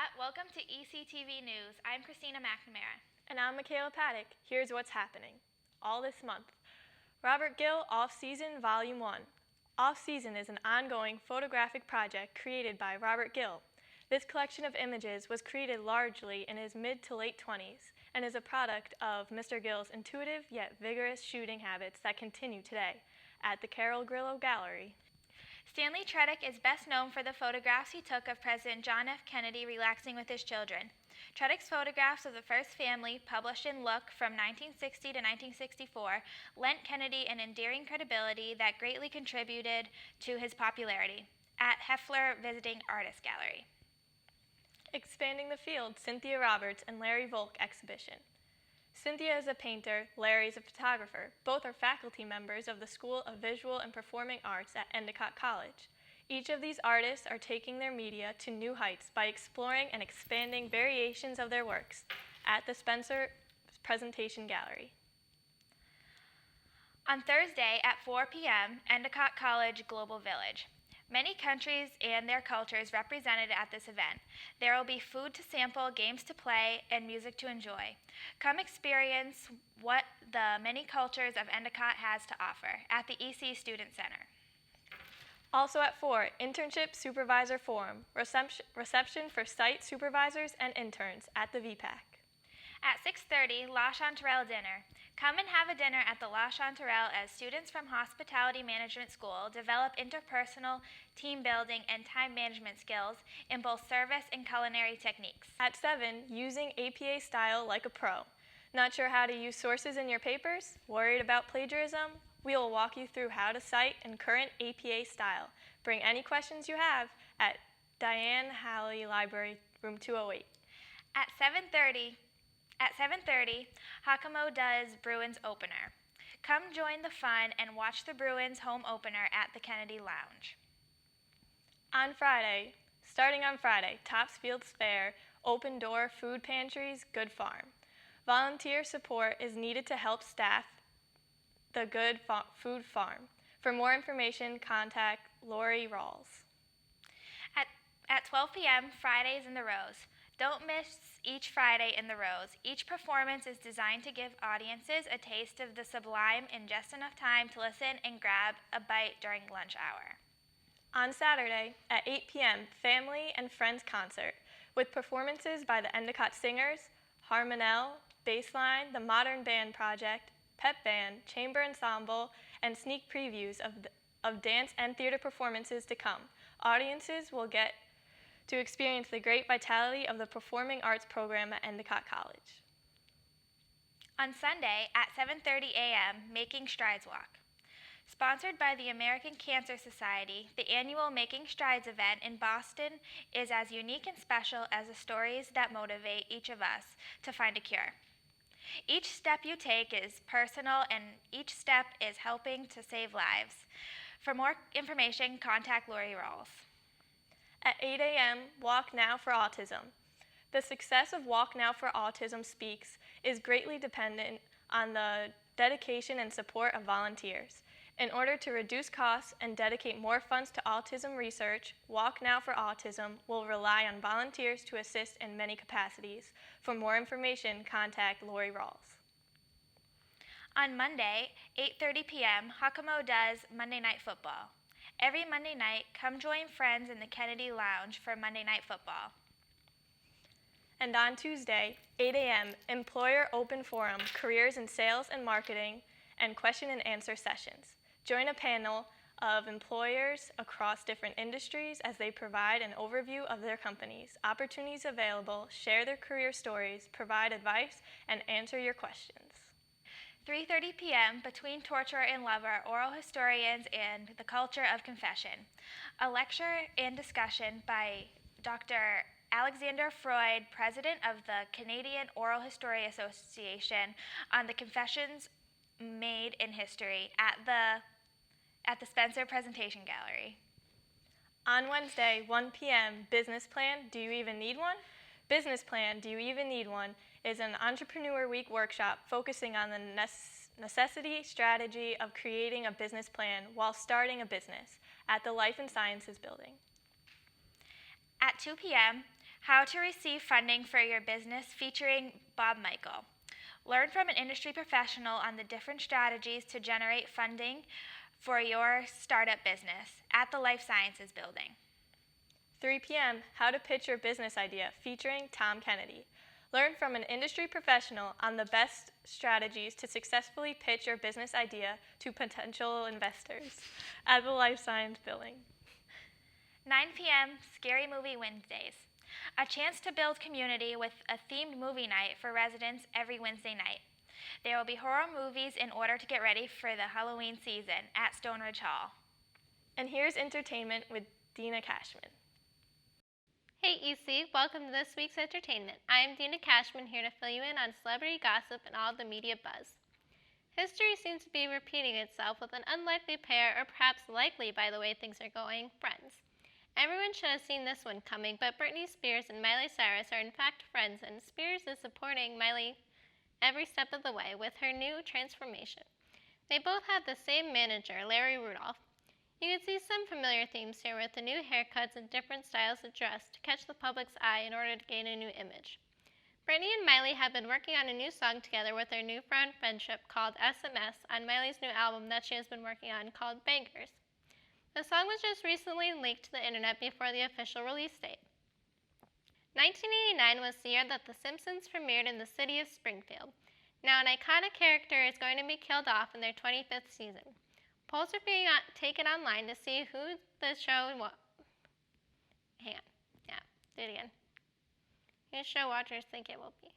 Endicott. Welcome to ECTV News. I'm Christina McNamara. And I'm Michaela Paddock. Here's what's happening. All this month. Robert Gill Off-Season Volume 1. Off-Season is an ongoing photographic project created by Robert Gill. This collection of images was created largely in his mid to late 20s and is a product of Mr. Gill's intuitive yet vigorous shooting habits that continue today at the Carol Grillo Gallery. Stanley Tredick is best known for the photographs he took of President John F. Kennedy relaxing with his children. Tredick's photographs of the first family, published in Look from 1960 to 1964, lent Kennedy an endearing credibility that greatly contributed to his popularity. At Heffler Visiting Artist Gallery. Expanding the Field, Cynthia Roberts and Larry Volk exhibition. Cynthia is a painter, Larry is a photographer. Both are faculty members of the School of Visual and Performing Arts at Endicott College. Each of these artists are taking their media to new heights by exploring and expanding variations of their works at the Spencer Presentation Gallery. On Thursday at 4 p.m., Endicott College Global Village. Many countries and their cultures represented at this event. There will be food to sample, games to play, and music to enjoy. Come experience what the many cultures of Endicott has to offer at the EC Student Center. Also at 4, Internship Supervisor Forum, reception for site supervisors and interns at the VPAC. At 6:30, La Chanterelle dinner. Come and have a dinner at the La Chanterelle as students from Hospitality Management School develop interpersonal, team building, and time management skills in both service and culinary techniques. At 7, using APA style like a pro. Not sure how to use sources in your papers? Worried about plagiarism? We will walk you through how to cite in current APA style. Bring any questions you have at Diane Halley Library, room 208. At 7:30, Hakamo does Bruins opener. Come join the fun and watch the Bruins home opener at the Kennedy Lounge. Starting on Friday, Topsfields Fair, open door food pantries, Good Farm. Volunteer support is needed to help staff the Good Food Farm. For more information, contact Lori Rawls. At 12 p.m., Fridays in the Rose. Don't miss each Friday in the Rose. Each performance is designed to give audiences a taste of the sublime in just enough time to listen and grab a bite during lunch hour. On Saturday, at 8 p.m., Family and Friends Concert, with performances by the Endicott Singers, Harmonelle, Bassline, the Modern Band Project, Pep Band, Chamber Ensemble, and sneak previews of dance and theater performances to come. Audiences will get to experience the great vitality of the performing arts program at Endicott College. On Sunday at 7:30 a.m., Making Strides Walk. Sponsored by the American Cancer Society, the annual Making Strides event in Boston is as unique and special as the stories that motivate each of us to find a cure. Each step you take is personal, and each step is helping to save lives. For more information, contact Lori Rawls. At 8 a.m., Walk Now for Autism. The success of Walk Now for Autism Speaks is greatly dependent on the dedication and support of volunteers. In order to reduce costs and dedicate more funds to autism research, Walk Now for Autism will rely on volunteers to assist in many capacities. For more information, contact Lori Rawls. On Monday, 8:30 p.m., Hakamo does Monday Night Football. Every Monday night, come join friends in the Kennedy Lounge for Monday Night Football. And on Tuesday, 8 a.m., Employer Open Forum, Careers in Sales and Marketing, and question and answer sessions. Join a panel of employers across different industries as they provide an overview of their companies, opportunities available, share their career stories, provide advice, and answer your questions. 3:30 p.m., Between Torturer and Lover, Oral Historians and the Culture of Confession. A lecture and discussion by Dr. Alexander Freud, president of the Canadian Oral History Association, on the confessions made in history at the Spencer Presentation Gallery. On Wednesday, 1 p.m., Business Plan, Do You Even Need One? Business Plan, Do You Even Need One? Is an Entrepreneur Week workshop focusing on the necessity strategy of creating a business plan while starting a business at the Life and Sciences Building. At 2 p.m., How to receive funding for your business featuring Bob Michael. Learn from an industry professional on the different strategies to generate funding for your startup business at the Life Sciences Building. 3 p.m. How to pitch your business idea featuring Tom Kennedy. Learn from an industry professional on the best strategies to successfully pitch your business idea to potential investors at the Life Science Building. 9 p.m. Scary Movie Wednesdays. A chance to build community with a themed movie night for residents every Wednesday night. There will be horror movies in order to get ready for the Halloween season at Stone Ridge Hall. And here's entertainment with Dina Cashman. Hey EC, welcome to this week's entertainment. I am Dina Cashman here to fill you in on celebrity gossip and all the media buzz. History seems to be repeating itself with an unlikely pair, or perhaps likely by the way things are going, friends. Everyone should have seen this one coming, but Britney Spears and Miley Cyrus are in fact friends, and Spears is supporting Miley every step of the way with her new transformation. They both have the same manager, Larry Rudolph. You can see some familiar themes here with the new haircuts and different styles of dress to catch the public's eye in order to gain a new image. Britney and Miley have been working on a new song together with their newfound friendship called SMS on Miley's new album that she has been working on called Bangers. The song was just recently leaked to the internet before the official release date. 1989 was the year that The Simpsons premiered in the city of Springfield. Now an iconic character is going to be killed off in their 25th season. Polls are being taken online to see who the show Hang on. Yeah, do it again. Who show watchers think it will be.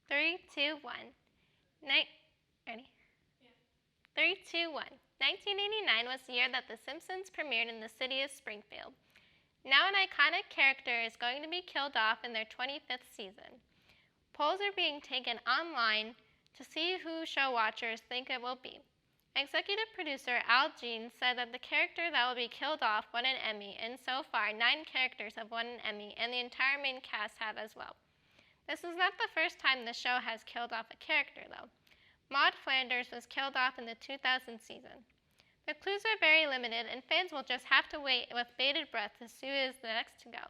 Three, two, one. Ready? 3, 2, 1. 1989 was the year that The Simpsons premiered in the city of Springfield. Now an iconic character is going to be killed off in their 25th season. Polls are being taken online to see who show watchers think it will be. Executive producer Al Jean said that the character that will be killed off won an Emmy, and so far 9 characters have won an Emmy, and the entire main cast have as well. This is not the first time the show has killed off a character, though. Maud Flanders was killed off in the 2000 season. The clues are very limited, and fans will just have to wait with bated breath to see who is the next to go.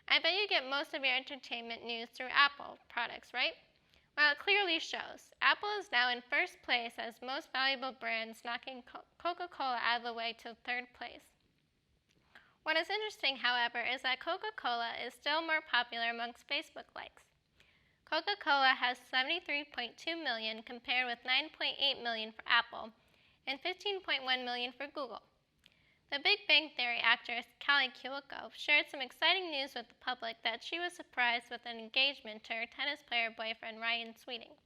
I bet you get most of your entertainment news through Apple products, right? Well, it clearly shows. Apple is now in first place as most valuable brands, knocking Coca-Cola out of the way to third place. What is interesting, however, is that Coca-Cola is still more popular amongst Facebook likes. Coca-Cola has 73.2 million compared with 9.8 million for Apple and 15.1 million for Google. The Big Bang Theory actress Kaley Cuoco shared some exciting news with the public that she was surprised with an engagement to her tennis player boyfriend Ryan Sweeting.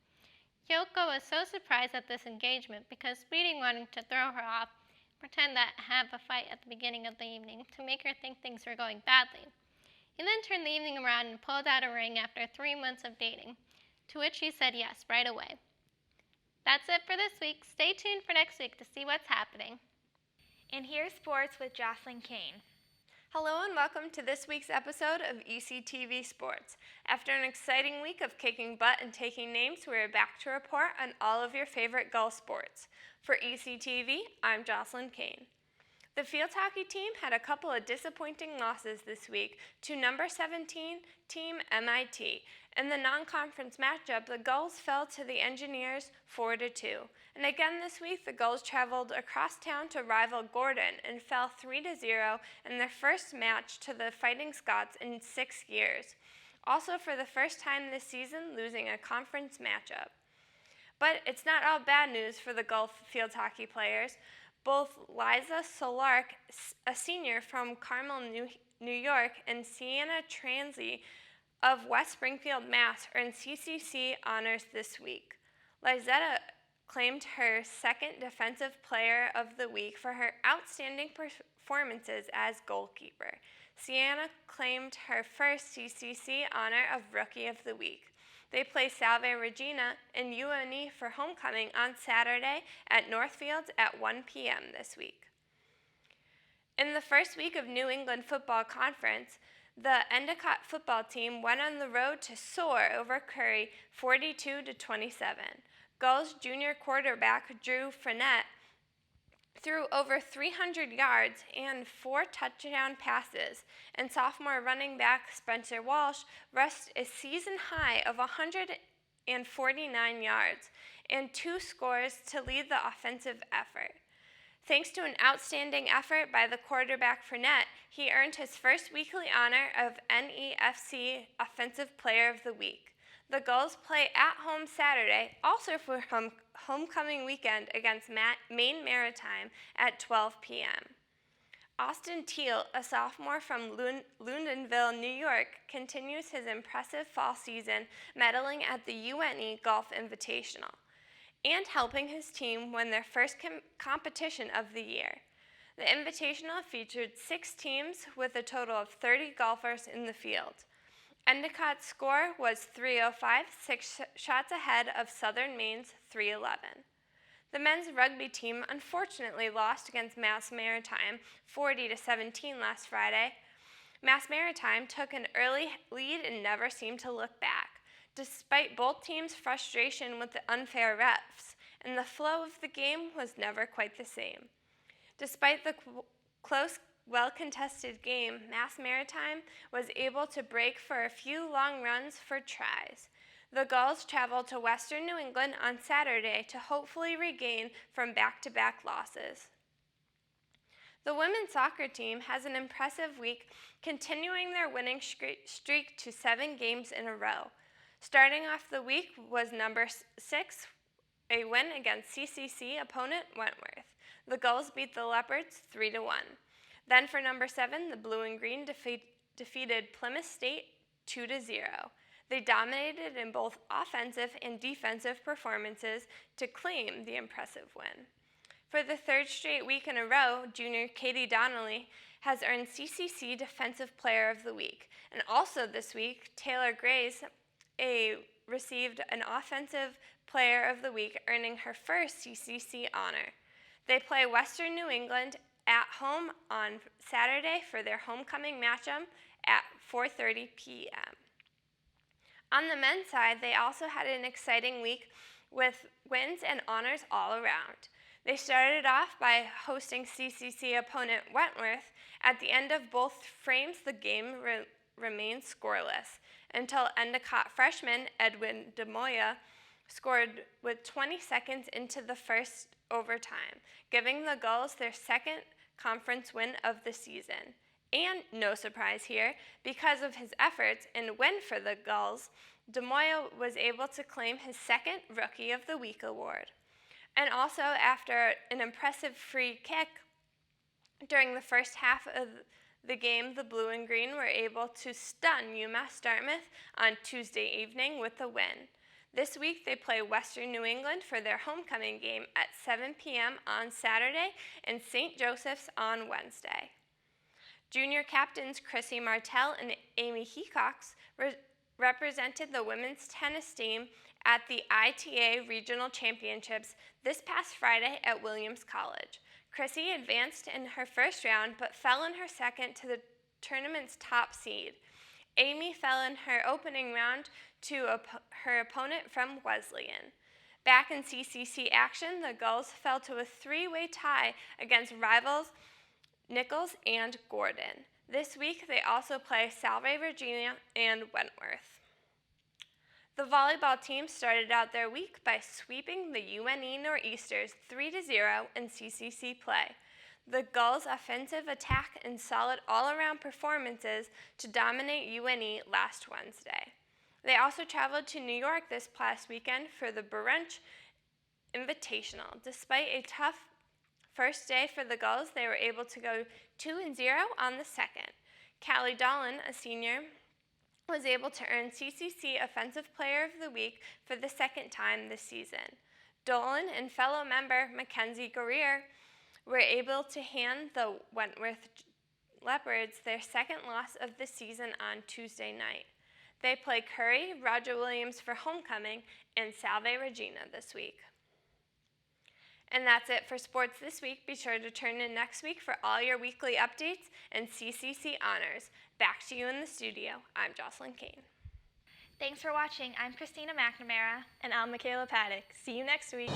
Cuoco was so surprised at this engagement because Sweeting wanted to throw her off, pretend that have a fight at the beginning of the evening to make her think things were going badly. He then turned the evening around and pulled out a ring after 3 months of dating, to which she said yes right away. That's it for this week. Stay tuned for next week to see what's happening. And here's sports with Jocelyn Kane. Hello and welcome to this week's episode of ECTV Sports. After an exciting week of kicking butt and taking names, we're back to report on all of your favorite golf sports. For ECTV, I'm Jocelyn Kane. The field hockey team had a couple of disappointing losses this week to number 17 team MIT. In the non-conference matchup, the Gulls fell to the Engineers 4-2. And again this week, the Gulls traveled across town to rival Gordon and fell 3-0 in their first match to the Fighting Scots in 6 years. Also for the first time this season, losing a conference matchup. But it's not all bad news for the Gulf field hockey players. Both Liza Solark, a senior from Carmel, New York, and Sienna Transy of West Springfield, Mass. Earned CCC honors this week. Lizetta claimed her second Defensive Player of the Week for her outstanding performances as goalkeeper. Sienna claimed her first CCC honor of Rookie of the Week. They play Salve Regina and UNE for homecoming on Saturday at Northfields at 1 p.m. this week. In the first week of New England Football Conference, The Endicott football team went on the road to soar over Curry 42-27. Gulls junior quarterback Drew Frenette threw over 300 yards and 4 touchdown passes, and sophomore running back Spencer Walsh rushed a season high of 149 yards and 2 scores to lead the offensive effort. Thanks to an outstanding effort by the quarterback Fournette, he earned his first weekly honor of NEFC Offensive Player of the Week. The Gulls play at home Saturday, also for homecoming weekend, against Maine Maritime at 12 p.m. Austin Teal, a sophomore from Loudonville, New York, continues his impressive fall season medaling at the UNE Golf Invitational and helping his team win their first competition of the year. The Invitational featured 6 teams with a total of 30 golfers in the field. Endicott's score was 305, 6 shots ahead of Southern Maine's 311. The men's rugby team unfortunately lost against Mass Maritime 40-17 last Friday. Mass Maritime took an early lead and never seemed to look back, despite both teams' frustration with the unfair refs, and the flow of the game was never quite the same. Despite the close, well-contested game, Mass Maritime was able to break for a few long runs for tries. The Gulls traveled to Western New England on Saturday to hopefully regain from back-to-back losses. The women's soccer team has an impressive week, continuing their winning streak to 7 games in a row. Starting off the week was number 6, a win against CCC opponent Wentworth. The Gulls beat the Leopards 3-1. Then for number 7, the Blue and Green defeated Plymouth State 2-0. They dominated in both offensive and defensive performances to claim the impressive win. For the 3rd straight week in a row, junior Katie Donnelly has earned CCC Defensive Player of the Week. And also this week, Taylor Grace received an Offensive Player of the Week, earning her first CCC honor. They play Western New England at home on Saturday for their homecoming matchup at 4:30 p.m. On the men's side, they also had an exciting week with wins and honors all around. They started off by hosting CCC opponent Wentworth. At the end of both frames, the game remained scoreless until Endicott freshman Edwin DeMoya scored with 20 seconds into the first overtime, giving the Gulls their second conference win of the season. And no surprise here, because of his efforts and win for the Gulls, DeMoya was able to claim his second Rookie of the Week award. And also, after an impressive free kick during the first half of the game, the Blue and Green were able to stun UMass Dartmouth on Tuesday evening with a win. This week, they play Western New England for their homecoming game at 7 p.m. on Saturday and St. Joseph's on Wednesday. Junior captains Chrissy Martell and Amy Hecox represented the women's tennis team at the ITA Regional Championships this past Friday at Williams College. Chrissy advanced in her first round but fell in her second to the tournament's top seed. Amy fell in her opening round to her opponent from Wesleyan. Back in CCC action, the Gulls fell to a 3-way tie against rivals Nichols and Gordon. This week, they also play Salve, Virginia, and Wentworth. The volleyball team started out their week by sweeping the UNE Nor'easters 3-0 in CCC play. The Gulls' offensive attack and solid all-around performances to dominate UNE last Wednesday. They also traveled to New York this past weekend for the Brunch Invitational. Despite a tough first day for the Gulls, they were able to go 2-0 on the second. Callie Dolan, a senior, was able to earn CCC Offensive Player of the Week for the second time this season. Dolan and fellow member Mackenzie Guerrier were able to hand the Wentworth Leopards their second loss of the season on Tuesday night. They play Curry, Roger Williams for homecoming, and Salve Regina this week. And that's it for sports this week. Be sure to turn in next week for all your weekly updates and CCC honors. Back to you in the studio. I'm Jocelyn Kane. Thanks for watching. I'm Christina McNamara. And I'm Michaela Paddock. See you next week.